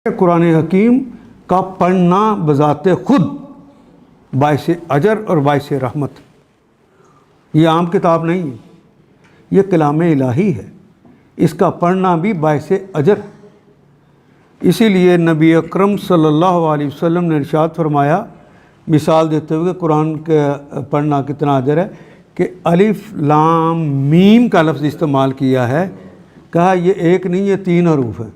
قرآن حکیم کا پڑھنا بذات خود باعث اجر اور باعث رحمت، یہ عام کتاب نہیں ہے، یہ کلام الہی ہے، اس کا پڑھنا بھی باعث اجر۔ اسی لیے نبی اکرم صلی اللہ علیہ وسلم نے ارشاد فرمایا، مثال دیتے ہوئے کہ قرآن کا پڑھنا کتنا اجر ہے، کہ الف لام میم کا لفظ استعمال کیا ہے، کہا یہ ایک نہیں، یہ 3 حروف ہیں۔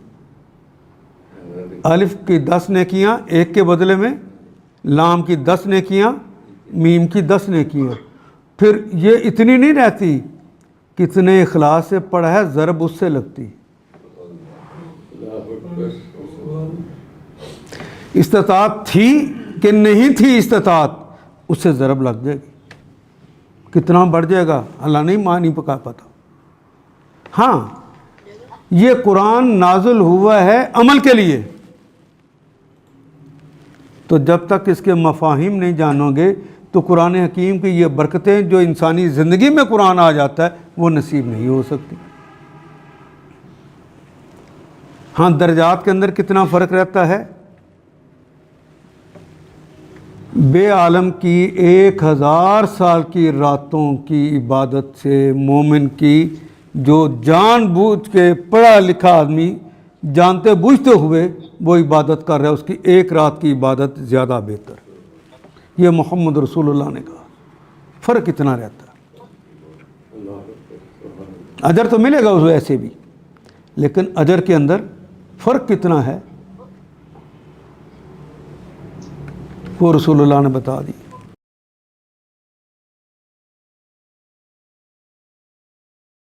الف کی 10 نیکیاں ایک کے بدلے میں، لام کی 10 نیکیاں، میم کی 10 نیکیاں۔ پھر یہ اتنی نہیں رہتی، کتنے اخلاص سے پڑھا ہے ضرب اس سے لگتی۔ استطاعت تھی کہ نہیں تھی استطاعت، اس سے ضرب لگ جائے گی، کتنا بڑھ جائے گا اللہ نہیں پکا پاتا۔ ہاں، یہ قرآن نازل ہوا ہے عمل کے لیے، تو جب تک اس کے مفاہیم نہیں جانو گے تو قرآن حکیم کی یہ برکتیں جو انسانی زندگی میں قرآن آ جاتا ہے وہ نصیب نہیں ہو سکتی۔ ہاں، درجات کے اندر کتنا فرق رہتا ہے۔ بے عالم کی 1000 سال کی راتوں کی عبادت سے مومن کی، جو جان بوجھ کے پڑھا لکھا آدمی جانتے بوجھتے ہوئے وہ عبادت کر رہا ہے، اس کی 1 رات کی عبادت زیادہ بہتر۔ یہ محمد رسول اللہ نے کہا، فرق کتنا رہتا ہے۔ اجر تو ملے گا اسے ایسے بھی، لیکن اجر کے اندر فرق کتنا ہے وہ رسول اللہ نے بتا دی۔